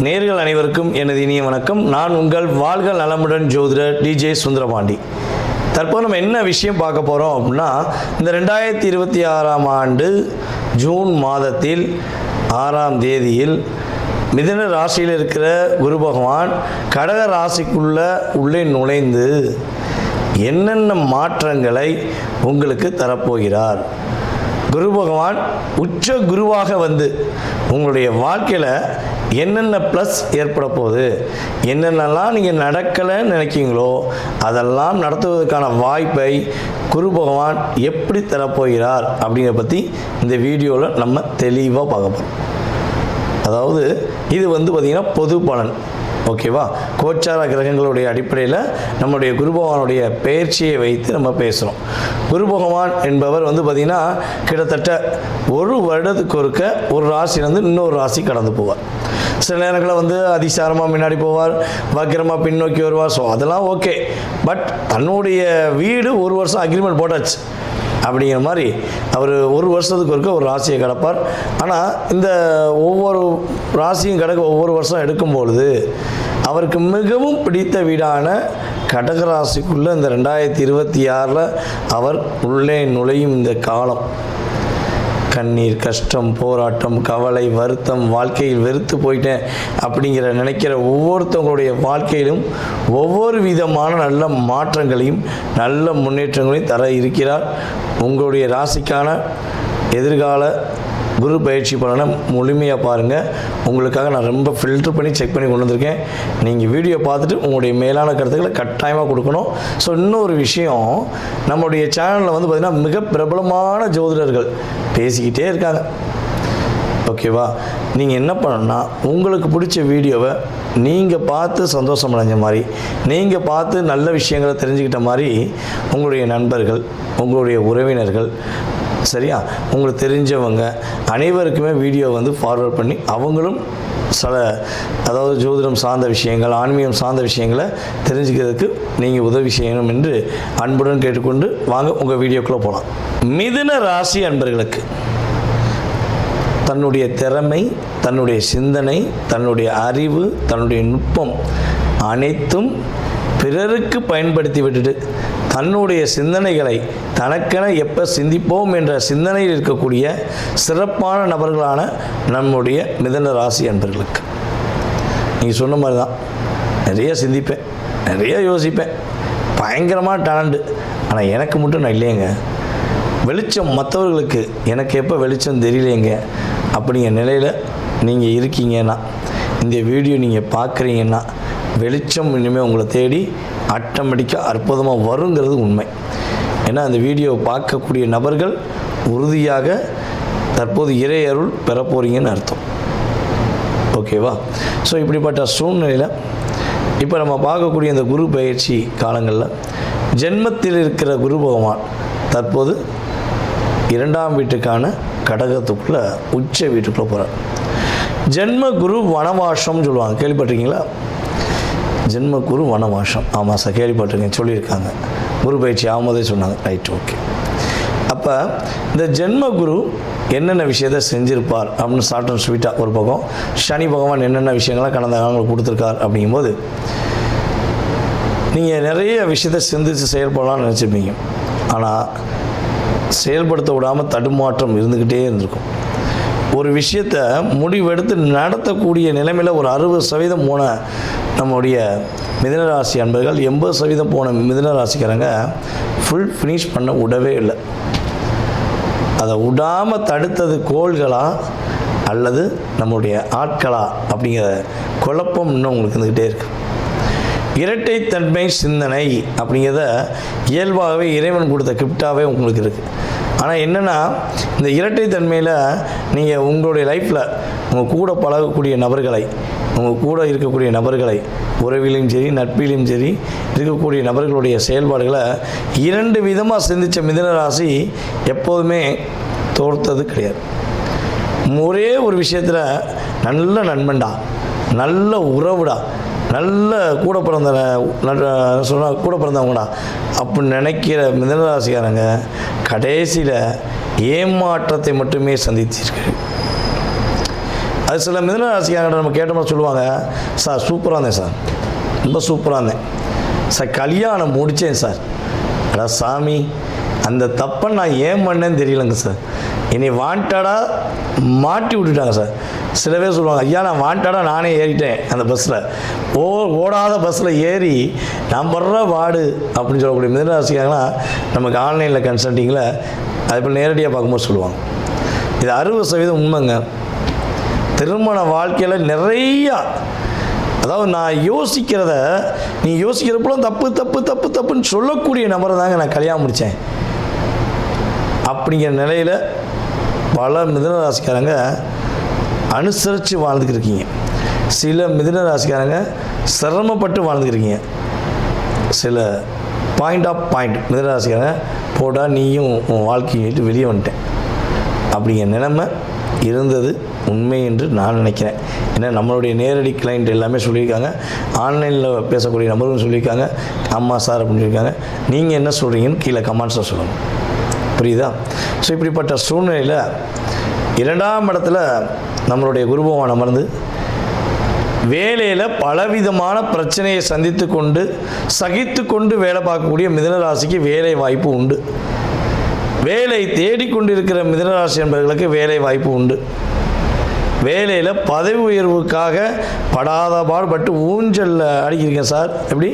நேர்கள் அனைவருக்கும் எனது இனிய வணக்கம். நான் உங்கள் வாழ்க நலமுடன் ஜோதிடர் டிஜே சுந்தரபாண்டி. தற்போது நம்ம என்ன விஷயம் பார்க்க போகிறோம் அப்படின்னா, இந்த 2026ஆம் ஆண்டு ஜூன் மாதத்தில் 6ஆம் தேதியில் மிதுன ராசியில் இருக்கிற குரு பகவான் கடக ராசிக்குள்ளே நுழைந்து என்னென்ன மாற்றங்களை உங்களுக்கு தரப்போகிறார். குரு பகவான் உச்ச குருவாக வந்து உங்களுடைய வாழ்க்கையில் என்னென்ன ப்ளஸ் ஏற்பட போகுது, என்னென்னலாம் நீங்கள் நடக்கலைன்னு நினைக்கிங்களோ அதெல்லாம் நடத்துவதற்கான வாய்ப்பை குரு பகவான் எப்படி தரப்போகிறார் அப்படிங்கிறத பற்றி இந்த வீடியோவில் நம்ம தெளிவாக பார்க்க போகிறோம். அதாவது இது பார்த்திங்கன்னா பொது பலன், ஓகேவா? கோச்சார கிரகங்களுடைய அடிப்படையில் நம்முடைய குரு பகவானுடைய பெயர்ச்சியை வைத்து நம்ம பேசுகிறோம். குரு பகவான் என்பவர் பார்த்திங்கன்னா கிட்டத்தட்ட ஒரு வருடத்துக்கு ஒருக்க ஒரு ராசியிலேருந்து இன்னொரு ராசி கடந்து போவார். சில நேரங்களில் அதிசாரமாக முன்னாடி போவார், வக்கிரமாக பின்னோக்கி வருவார். ஸோ அதெல்லாம் ஓகே. பட் தன்னுடைய வீடு ஒரு வருஷம் அக்ரிமெண்ட் போட்டாச்சு அப்படிங்கிற மாதிரி அவர் ஒரு வருஷத்துக்கு ஒருக்க ஒரு ராசியை கிடப்பார். ஆனால் இந்த ஒவ்வொரு ராசியும் கிடக்க ஒவ்வொரு வருஷம் எடுக்கும்பொழுது அவருக்கு மிகவும் பிடித்த வீடான கடகராசிக்குள்ளே இந்த 2026 அவர் உள்ளே நுழையும் இந்த காலம் கண்ணீர், கஷ்டம், போராட்டம், கவலை, வருத்தம், வாழ்க்கையில் வெறுத்து போயிட்டேன் அப்படிங்கிற நினைக்கிற ஒவ்வொருத்தவங்களுடைய வாழ்க்கையிலும் ஒவ்வொரு விதமான நல்ல மாற்றங்களையும் நல்ல முன்னேற்றங்களையும் தர இருக்கிறார். உங்களுடைய ராசிக்கான எதிர்கால குரு பயிற்சி பலனை முழுமையாக பாருங்கள். உங்களுக்காக நான் ரொம்ப ஃபில்டர் பண்ணி செக் பண்ணி கொண்டு வந்திருக்கேன். நீங்கள் வீடியோ பார்த்துட்டு உங்களுடைய மேலான கருத்துக்களை கட்டாயமாக கொடுக்கணும். ஸோ இன்னொரு விஷயம், நம்மளுடைய சேனலில் பார்த்திங்கன்னா மிக பிரபலமான ஜோதிடர்கள் பேசிக்கிட்டே இருக்காங்க, ஓகேவா? நீங்கள் என்ன பண்ணணும்னா, உங்களுக்கு பிடிச்ச வீடியோவை நீங்கள் பார்த்து சந்தோஷம் அடைஞ்ச மாதிரி, நீங்கள் பார்த்து நல்ல விஷயங்களை தெரிஞ்சுக்கிட்ட மாதிரி உங்களுடைய நண்பர்கள், உங்களுடைய உறவினர்கள், சரியா, உங்களுக்கு தெரிஞ்சவங்க அனைவருக்குமே வீடியோ ஃபார்வர்ட் பண்ணி அவங்களும் அதாவது ஜோதிடம் சார்ந்த விஷயங்கள், ஆன்மீகம் சார்ந்த விஷயங்களை தெரிஞ்சுக்கிறதுக்கு நீங்கள் உதவி செய்யணும் என்று அன்புடன் கேட்டுக்கொண்டு வாங்க உங்கள் வீடியோக்குள்ளே போகலாம். மிதுன ராசி அன்பர்களுக்கு தன்னுடைய திறமை, தன்னுடைய சிந்தனை, தன்னுடைய அறிவு, தன்னுடைய நுட்பம் அனைத்தும் பிறருக்கு பயன்படுத்தி விட்டுட்டு தன்னுடைய சிந்தனைகளை தனக்கென எப்போ சிந்திப்போம் என்ற சிந்தனையில் இருக்கக்கூடிய சிறப்பான நபர்களான நம்முடைய மிதுன ராசி அன்பர்களுக்கு நீங்கள் சொன்ன மாதிரி தான், நிறைய சிந்திப்பேன், நிறைய யோசிப்பேன், பயங்கரமாக டேலண்டு, ஆனால் எனக்கு மட்டும் நான் இல்லையேங்க, வெளிச்சம் மற்றவர்களுக்கு எனக்கு எப்போ வெளிச்சம் தெரியலேங்க அப்படிங்கிற நிலையில் நீங்கள் இருக்கீங்கன்னா, இந்த வீடியோ நீங்கள் பார்க்குறீங்கன்னா வெளிச்சம் இனிமேல் உங்களை தேடி ஆட்டோமேட்டிக்காக அற்புதமாக வருங்கிறது உண்மை. ஏன்னா அந்த வீடியோவை பார்க்கக்கூடிய நபர்கள் உறுதியாக தற்போது இறை அருள் பெற போகிறீங்கன்னு அர்த்தம், ஓகேவா? ஸோ இப்படிப்பட்ட சூழ்நிலையில் இப்போ நம்ம பார்க்கக்கூடிய இந்த குரு பயிற்சி காலங்களில் ஜென்மத்தில் இருக்கிற குரு பகவான் தற்போது 2ஆம் வீட்டுக்கான கடகத்துக்குள்ளே உச்ச வீட்டுக்குள்ளே போகிறார். ஜென்ம குரு வனவாசம்னு சொல்லுவாங்க, கேள்விப்பட்டிருக்கீங்களா? ஜென்ம குரு வனவாசம், ஆமாம் சார் கேள்விப்பட்டிருக்கேன், சொல்லியிருக்காங்க, குரு பயிற்சி ஆகும்போதே சொன்னாங்க. Right, okay. அப்போ இந்த ஜென்ம குரு என்னென்ன விஷயத்தை செஞ்சுருப்பார் அப்படின்னு ஷார்ட் அண்ட் ஸ்வீட்டாக ஒரு பக்கம், சனி பகவான் என்னென்ன விஷயங்கள்லாம் கடந்த காலங்களில் கொடுத்துருக்கார் அப்படிங்கும்போது நீங்கள் நிறைய விஷயத்தை சிந்தித்து செயல்படலாம்னு நினச்சிருப்பீங்க. ஆனால் செயல்படுத்த விடாமல் தடுமாற்றம் இருந்துக்கிட்டே இருந்திருக்கும். ஒரு விஷயத்தை முடிவெடுத்து நடத்தக்கூடிய நிலைமையில் ஒரு 60% போன நம்முடைய மிதுனராசி அன்பர்கள், 80% போன மிதுனராசிக்காரங்க ஃபுல் ஃபினிஷ் பண்ண விடவே இல்லை. அதை விடாமல் தடுத்தது கோள்களா அல்லது நம்முடைய ஆட்களா அப்படிங்கிற குழப்பம் இன்னும் உங்களுக்கு இருந்துக்கிட்டே இருக்குது. இரட்டைத்தன்மை சிந்தனை அப்படிங்கிறத இயல்பாகவே இறைவன் கொடுத்த கிஃப்டாகவே உங்களுக்கு இருக்குது. ஆனால் என்னென்னா, இந்த இரட்டைத்தன்மையில் நீங்கள் உங்களுடைய லைஃப்பில் உங்கள் கூட பழகக்கூடிய நபர்களை, உங்கள் கூட இருக்கக்கூடிய நபர்களை, உறவிலையும் சரி நட்பிலையும் சரி இருக்கக்கூடிய நபர்களுடைய செயல்பாடுகளை 2 விதமாக சிந்தித்த மிதுனராசி எப்போதுமே தோர்த்தது கிடையாது. ஒரே ஒரு விஷயத்தில் நல்ல நண்பன்டா, நல்ல உறவுடா, நல்ல கூட பிறந்தவங்கடா அப்படின்னு நினைக்கிற மிதுனராசிக்காரங்க கடைசியில் ஏமாற்றத்தை மட்டுமே சந்திச்சிருக்கு. அது சில மிதுன ராசிக்காரங்க நம்ம கேட்டோம்னா சொல்லுவாங்க, சார் சூப்பராக இருந்தேன் சார், ரொம்ப சூப்பராக இருந்தேன் சார், கல்யாணம் முடித்தேன் சார், அடா சாமி அந்த தப்பை நான் ஏன் பண்ணேன்னு தெரியலங்க சார், என்னை வாண்டடாக மாட்டி விட்டுட்டாங்க சார். சில பேர் சொல்லுவாங்க, ஐயா நான் வாண்டடாக நானே ஏறிட்டேன் அந்த பஸ்ஸில், ஓடாத பஸ்ஸில் ஏறி நான் படுற வாடு அப்படின்னு சொல்லக்கூடிய மிதுன ராசிக்காரங்களாம் நமக்கு ஆன்லைனில் கன்சல்ட்டிங்கில் அது போல் நேரடியாக பார்க்கும்போது சொல்லுவாங்க. இது 60% உண்மைங்க. திருமண வாழ்க்கையில் நிறையா, அதாவது நான் யோசிக்கிறத நீ யோசிக்கிறப்போ தப்பு தப்பு தப்பு தப்புன்னு சொல்லக்கூடிய நபரை தாங்க நான் கல்யாணம் முடித்தேன் அப்படிங்கிற நிலையில் பல மிதுன ராசிக்காரங்க அனுசரித்து வாழ்ந்துக்கிட்டு இருக்கீங்க. சில மிதுன ராசிக்காரங்க சிரமப்பட்டு வாழ்ந்துக்கிறீங்க. சில பாயிண்ட் மிதுன ராசிக்காரங்க போடா நீயும் உன் வாழ்க்கையை விட்டு வெளியே வந்துட்டேன் அப்படிங்கிற நிலைமை இருந்தது உண்மை என்று நான் நினைக்கிறேன். ஏன்னா நம்மளுடைய நேரடி கிளைண்ட் எல்லாமே சொல்லியிருக்காங்க, ஆன்லைனில் பேசக்கூடிய நபர்களும் சொல்லியிருக்காங்க, அம்மா சார் அப்படின்னு சொல்லியிருக்காங்க. நீங்கள் என்ன சொல்கிறீங்கன்னு கீழே கமெண்ட்ஸில் சொல்லணும். புரியுதா? ஸோ இப்படிப்பட்ட சூழ்நிலையில் 2ஆம் இடத்துல நம்மளுடைய குரு பகவான் அமர்ந்து வேலையில் பலவிதமான பிரச்சனையை சகித்து கொண்டு வேலை பார்க்கக்கூடிய மிதுன ராசிக்கு வேலை வாய்ப்பு உண்டு. வேலை தேடிக்கொண்டிருக்கிற மிதுன ராசி என்பவர்களுக்கு வேலை வாய்ப்பு உண்டு. வேலையில் பதவி உயர்வுக்காக படாத பாடுபட்டு ஊஞ்சலில் அடிக்கிருக்கேன் சார், எப்படி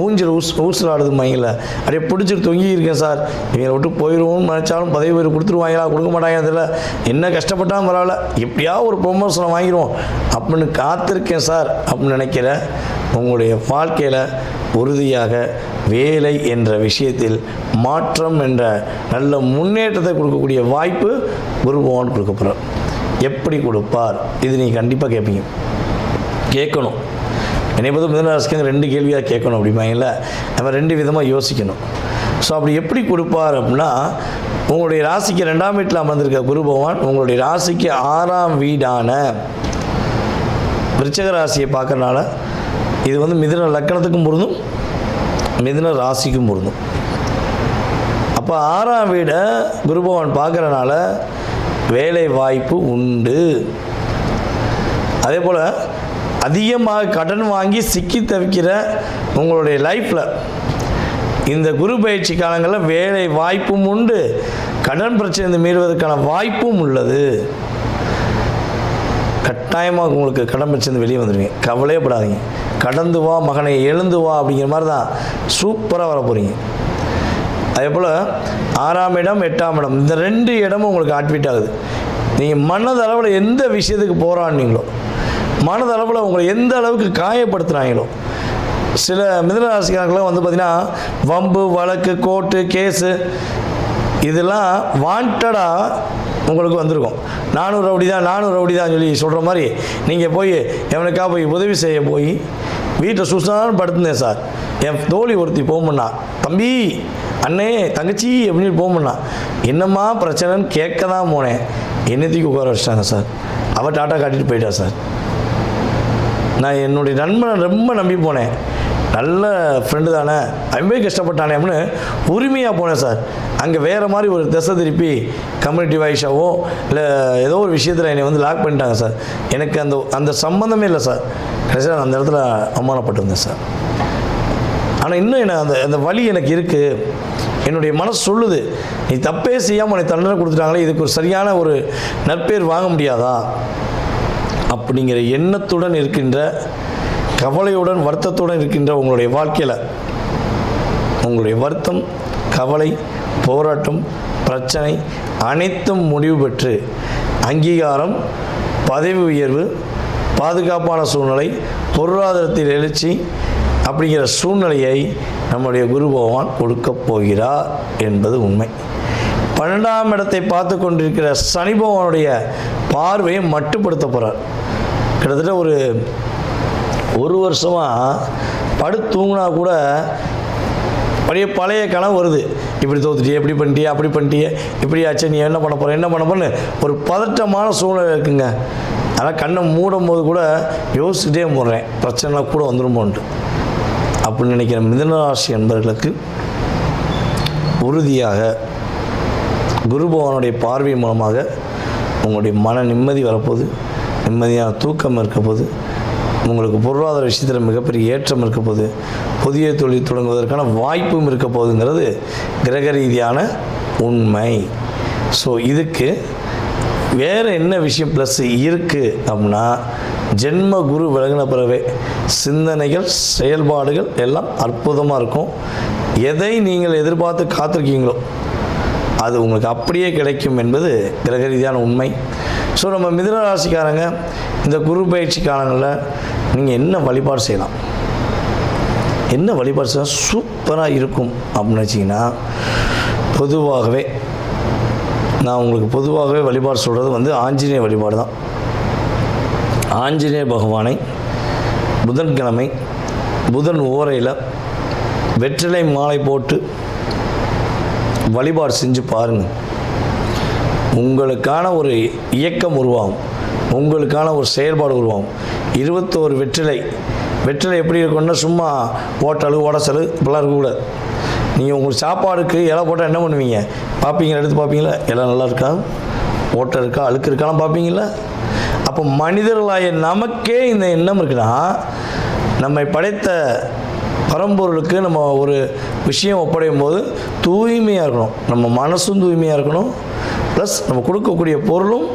ஊஞ்சல் ஊசல் ஆடுது மைங்கில் அப்படியே பிடிச்சிட்டு தொங்கியிருக்கேன் சார், இவங்களை விட்டு போயிடுவோம்னு நினச்சாலும் பதவி உயர்வு கொடுத்துருவாங்களா கொடுக்க மாட்டாங்க, அதில் என்ன கஷ்டப்பட்டாலும் பரவாயில்ல எப்படியாவது ஒரு ப்ரொமோஷனை வாங்கிடுவோம் அப்படின்னு காத்திருக்கேன் சார் அப்படின்னு நினைக்கிற உங்களுடைய வாழ்க்கையில் உறுதியாக வேலை என்ற விஷயத்தில் மாற்றம் என்ற நல்ல முன்னேற்றத்தை கொடுக்கக்கூடிய வாய்ப்பு குரு பகவான் கொடுக்க போகிறார். எப்படி கொடுப்பார்? இது நீங்கள் கண்டிப்பாக கேட்பீங்க, கேட்கணும். என்னை பொறுத்த மிதுன ராசிக்கு 2 கேள்வியாக கேட்கணும் அப்படிம்பாங்கல்ல, நம்ம 2 விதமாக யோசிக்கணும். ஸோ அப்படி எப்படி கொடுப்பார் அப்படின்னா, உங்களுடைய ராசிக்கு 2ஆம் வீட்டில் அமர்ந்திருக்க குரு பகவான் உங்களுடைய ராசிக்கு 6ஆம் வீடான விருச்சிக ராசியை பார்க்கறனால இது மிதுன லக்கணத்துக்கும் பொருந்தும், மிதுன ராசிக்கும் பொருந்தும். அப்போ 6ஆம் வீடை குரு பகவான் பார்க்குறனால வேலை வாய்ப்பு உண்டு. அதே போல் அதிகமாக கடன் வாங்கி சிக்கி தவிக்கிற உங்களுடைய லைஃப்பில் இந்த குரு பயிற்சி காலங்களில் வேலை வாய்ப்பும் உண்டு, கடன் பிரச்சனை மீறுவதற்கான வாய்ப்பும் உள்ளது. கட்டாயமாக உங்களுக்கு கடன் பிரச்சனை வெளியே வந்துடுவீங்க, கவலையப்படாதீங்க. கடந்து வா மகனை எழுந்து வா அப்படிங்கிற மாதிரி தான் சூப்பராக வர போகிறீங்க. அதே போல் 6ஆம் இடம் 8ஆம் இடம் இந்த 2 இடமும் உங்களுக்கு ஆக்டிவேட் ஆகுது. நீங்கள் மனதளவில் எந்த விஷயத்துக்கு போராடினீங்களோ, மனதளவில் உங்களை எந்த அளவுக்கு காயப்படுத்துகிறாங்களோ, சில மிதுன ராசிக்காரங்களாம் பார்த்திங்கன்னா வம்பு வழக்கு கோர்ட்டு கேஸு இதெல்லாம் வாண்டடாக உங்களுக்கு வந்திருக்கும். நானும் ரவுடி தான் சொல்லி சொல்கிற மாதிரி நீங்கள் போய் எவனுக்காக போய் உதவி செய்ய போய் வீட்டில் சுசான்னு படுத்துனேன் சார், என் தோழி ஒருத்தி போகமுன்னா, தம்பி அண்ணே தங்கச்சி அப்படின்னு போகமுன்னா, என்னம்மா பிரச்சனைன்னு கேட்க தான் போனேன், என்னத்தைக்கு உட்கார வச்சிட்டாங்க சார், அவள் டாட்டா காட்டிட்டு போயிட்டா சார். நான் என்னுடைய நண்பனை ரொம்ப நம்பி போனேன், நல்ல ஃப்ரெண்டு தானே, அவன் போய் கஷ்டப்பட்டானே அப்படின்னு உரிமையாக போனேன் சார். அங்கே வேறு மாதிரி ஒரு திசை திருப்பி கம்யூனிட்டி வைஸாவோ இல்லை ஏதோ ஒரு விஷயத்தில் என்னை லாக் பண்ணிட்டாங்க சார். எனக்கு அந்த சம்மந்தமே இல்லை சார். கடைசியாக நான் அந்த இடத்துல அவமானப்பட்டிருந்தேன் சார். ஆனால் இன்னும் என்ன அந்த வலி எனக்கு இருக்குது. என்னுடைய மனசு சொல்லுது, நீ தப்பே செய்யாமல் உனக்கு தண்டனை கொடுத்துட்டாங்களே, இதுக்கு ஒரு சரியான ஒரு நற்பேர் வாங்க முடியாதா அப்படிங்கிற எண்ணத்துடன் இருக்கின்ற, கவலையுடன் வருத்தத்துடன் இருக்கின்ற உங்களுடைய வாழ்க்கையில் உங்களுடைய வருத்தம், கவலை, போராட்டம், பிரச்சனை அனைத்தும் முடிவு பெற்று அங்கீகாரம், பதவி உயர்வு, பாதுகாப்பான சூழ்நிலை, பொருளாதாரத்தில் எழுச்சி அப்படிங்கிற சூழ்நிலையை நம்முடைய குரு பகவான் கொடுக்க போகிறார் என்பது உண்மை. 12ஆம் இடத்தை பார்த்து கொண்டிருக்கிற சனி பகவானுடைய பார்வையை மட்டுப்படுத்த போகிறார். கிட்டத்தட்ட ஒரு வருஷமாக படுத்து தூங்கினா கூட பழைய கனவு வருது. இப்படி தோத்துட்டியே, இப்படி பண்ணிட்டியே, அப்படி பண்ணிட்டியே, இப்படி ஆச்சு, நீ என்ன பண்ண போன்னு ஒரு பதட்டமான சூழ்நிலை இருக்குங்க. ஆனால் கண்ணை மூடும் போது கூட யோசிச்சுட்டே போடுறேன், பிரச்சனை கூட வந்துடுமோன்ட்டு அப்படின்னு நினைக்கிற மிதுன ராசி என்பவர்களுக்கு உறுதியாக குரு பகவானுடைய பார்வை மூலமாக உங்களுடைய மன நிம்மதி வரப்போகுது. நிம்மதியான தூக்கம் இருக்க போது, உங்களுக்கு பொருளாதார விஷயத்தில் மிகப்பெரிய ஏற்றம் இருக்க போது, புதிய தொழில் தொடங்குவதற்கான வாய்ப்பும் இருக்க போகுதுங்கிறது கிரக ரீதியான உண்மை. ஸோ இதுக்கு வேறு என்ன விஷயம் ப்ளஸ் இருக்குது அப்படின்னா, ஜென்ம குரு விலகின பிறவே சிந்தனைகள் செயல்பாடுகள் எல்லாம் அற்புதமாக இருக்கும். எதை நீங்கள் எதிர்பார்த்து காத்திருக்கீங்களோ அது உங்களுக்கு அப்படியே கிடைக்கும் என்பது கிரக ரீதியான உண்மை. ஸோ நம்ம மிதுன ராசிக்காரங்க இந்த குரு பயிற்சி காலங்களில் நீங்கள் என்ன வழிபாடு செய்யலாம், என்ன வழிபாடு செய்யலாம் சூப்பராக இருக்கும் அப்படின்னு வச்சிங்கன்னா, பொதுவாகவே நான் உங்களுக்கு பொதுவாகவே வழிபாடு சொல்கிறது ஆஞ்சநேய வழிபாடு தான். ஆஞ்சநேய பகவானை புதன்கிழமை புதன் ஓரையில் வெற்றிலை மாலை போட்டு வழிபாடு செஞ்சு பாருங்கள். உங்களுக்கான ஒரு இயக்கம் உருவாகும், உங்களுக்கான ஒரு செயல்பாடு உருவாகும். 21 வெற்றிலை எப்படி இருக்குன்னா, சும்மா ஓட்டல் ஓடச்சல் இப்படிலாம் இருக்கக்கூடாது. நீங்கள் உங்களுக்கு சாப்பாடுக்கு இலை போட்டால் என்ன பண்ணுவீங்க, பார்ப்பீங்களா, எடுத்து பார்ப்பீங்களா, இலை நல்லா இருக்கா, ஓட்டை இருக்கா, அழுக்கு இருக்காலாம் பார்ப்பீங்களா. அப்போ மனிதர்களாய நமக்கே இந்த எண்ணம் இருக்குன்னா, நம்மை படைத்த பரம்பொருளுக்கு நம்ம ஒரு விஷயம் ஒப்படையும் போது தூய்மையாக இருக்கணும், நம்ம மனசும் தூய்மையாக இருக்கணும், ப்ளஸ் நம்ம கொடுக்கக்கூடிய பொருளும்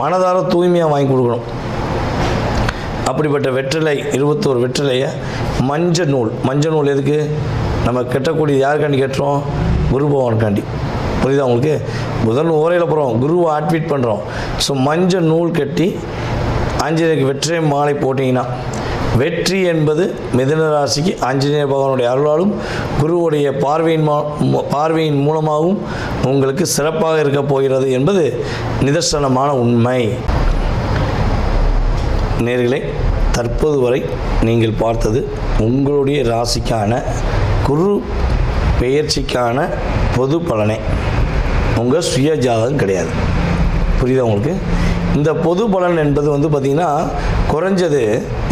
மனதார தூய்மையாக வாங்கி கொடுக்கணும். அப்படிப்பட்ட வெற்றிலை 21 வெற்றிலையை மஞ்சள் நூல் எதுக்கு நம்ம கட்டக்கூடிய யாருக்காண்டி கட்டுறோம், குரு பகவானுக்காண்டி. புரியுதா உங்களுக்கு? புதன் ஓரையில் போகிறோம், குருவை ஆட்வீட் பண்ணுறோம். ஸோ மஞ்சள் நூல் கட்டி ஆஞ்சநேயருக்கு வெற்றிலை மாலை போட்டிங்கன்னா, வெற்றி என்பது மிதுன ராசிக்கு ஆஞ்சநேய பகவானுடைய அருளாலும் குருவுடைய பார்வையின் மூலமாகவும் உங்களுக்கு சிறப்பாக இருக்க போகிறது என்பது நிதர்சனமான உண்மை. நேயர்களே, தற்போது வரை நீங்கள் பார்த்தது உங்களுடைய ராசிக்கான குரு பெயர்ச்சிக்கான பொது பலனே, உங்கள் சுய ஜாதகம் கிடையாது. புரியுதா உங்களுக்கு? இந்த பொது பலன் என்பது பார்த்திங்கன்னா, குறைஞ்சது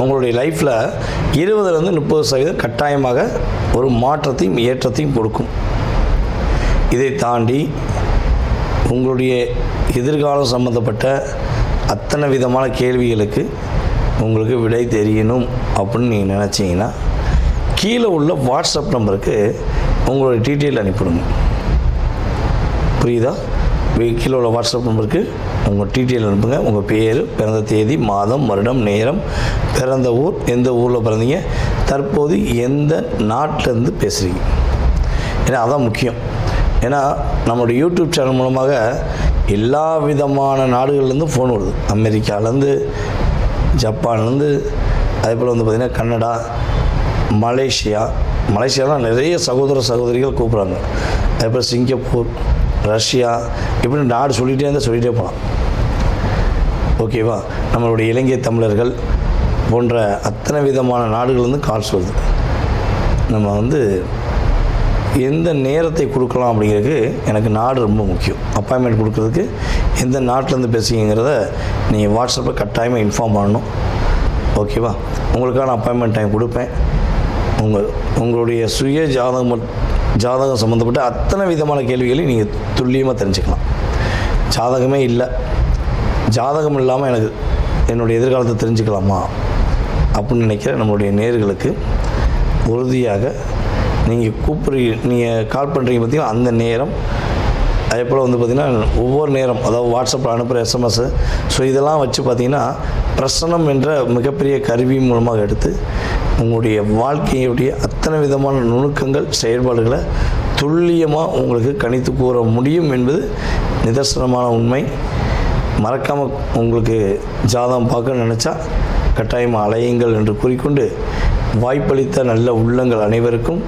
உங்களுடைய லைஃப்பில் 20-30% கட்டாயமாக ஒரு மாற்றத்தையும் ஏற்றத்தையும் கொடுக்கும். இதை தாண்டி உங்களுடைய எதிர்காலம் சம்மந்தப்பட்ட அத்தனை விதமான கேள்விகளுக்கு உங்களுக்கு விடை தெரியணும் அப்படின்னு நீங்கள் நினச்சிங்கன்னா, கீழே உள்ள வாட்ஸ்அப் நம்பருக்கு உங்களுடைய டீட்டெயில் அனுப்பிவிடுங்க. புரியுதா? கீழே உள்ள வாட்ஸ்அப் நம்பருக்கு உங்கள் டீட்டெயில் அனுப்புங்க. உங்கள் பேர், பிறந்த தேதி, மாதம், வருடம், நேரம், பிறந்த ஊர், எந்த ஊரில் பிறந்தீங்க, தற்போது எந்த நாட்டிலேருந்து பேசுகிறீங்க. ஏன்னா அதான் முக்கியம். ஏன்னா நம்மளுடைய யூடியூப் சேனல் மூலமாக எல்லா விதமான நாடுகள்லேருந்தும் ஃபோன் வருது. அமெரிக்காவிலேருந்து, ஜப்பான்லேருந்து, அதே போல் பார்த்திங்கன்னா கனடா, மலேசியாலாம் நிறைய சகோதரிகள் கூப்பிட்றாங்க. அதே போல் சிங்கப்பூர், ரஷ்யா, இப்படி நாடு சொல்லிகிட்டே போகலாம். ஓகேவா? நம்மளுடைய இலங்கை தமிழர்கள் போன்ற அத்தனை விதமான நாடுகள்லேருந்து கால்ஸ் வருது. நம்ம எந்த நேரத்தை கொடுக்கலாம் அப்படிங்கிறதுக்கு எனக்கு நாடு ரொம்ப முக்கியம். அப்பாயின்மெண்ட் கொடுக்குறதுக்கு எந்த நாட்டிலேருந்து பேசுகிறீங்கிறத நீங்கள் வாட்ஸ்அப்பில் கட்டாயமாக இன்ஃபார்ம் பண்ணணும். ஓகேவா? உங்களுக்கான அப்பாயின்மெண்ட் டைம் கொடுப்பேன். உங்களுடைய சுய ஜாதகம் சம்மந்தப்பட்ட அத்தனை விதமான கேள்விகளையும் நீங்கள் துல்லியமாக தெரிஞ்சுக்கலாம். ஜாதகமே இல்லை, ஜாதகம் இல்லாமல் எனக்கு என்னுடைய எதிர்காலத்தை தெரிஞ்சுக்கலாமா அப்படின்னு நினைக்கிற நம்மளுடைய நேயர்களுக்கு உறுதியாக நீங்கள் கால் பண்ணுறீங்க பார்த்தீங்கன்னா, அந்த நேரம், அதே போல் பார்த்திங்கன்னா ஒவ்வொரு நேரம், அதாவது வாட்ஸ்அப்பில் அனுப்புகிற எஸ்எம்எஸ்ஸு, ஸோ இதெல்லாம் வச்சு பார்த்திங்கன்னா பிரசனம் என்ற மிகப்பெரிய கருவி மூலமாக எடுத்து உங்களுடைய வாழ்க்கையுடைய அத்தனை விதமான நுணுக்கங்கள், செயல்பாடுகளை துல்லியமாக உங்களுக்கு கணித்து கூற முடியும் என்பது நிதர்சனமான உண்மை. மறக்காமல் உங்களுக்கு ஜாதகம் பார்க்க நினச்சா கட்டாயமாக அலையுங்கள் என்று கூறிக்கொண்டு, வாய்ப்பளித்த நல்ல உள்ளங்கள் அனைவருக்கும்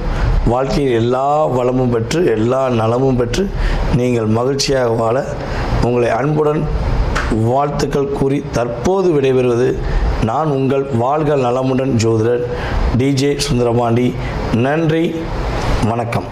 வாழ்க்கையில் எல்லா வளமும் பெற்று எல்லா நலமும் பெற்று நீங்கள் மகிழ்ச்சியாக வாழ உங்களை அன்புடன் வாழ்த்துக்கள் கூறி தற்போது விடைபெறுவது நான் உங்கள் வாழ்க நலமுடன் ஜோதிடர் டிஜே சுந்தரபாண்டி. நன்றி, வணக்கம்.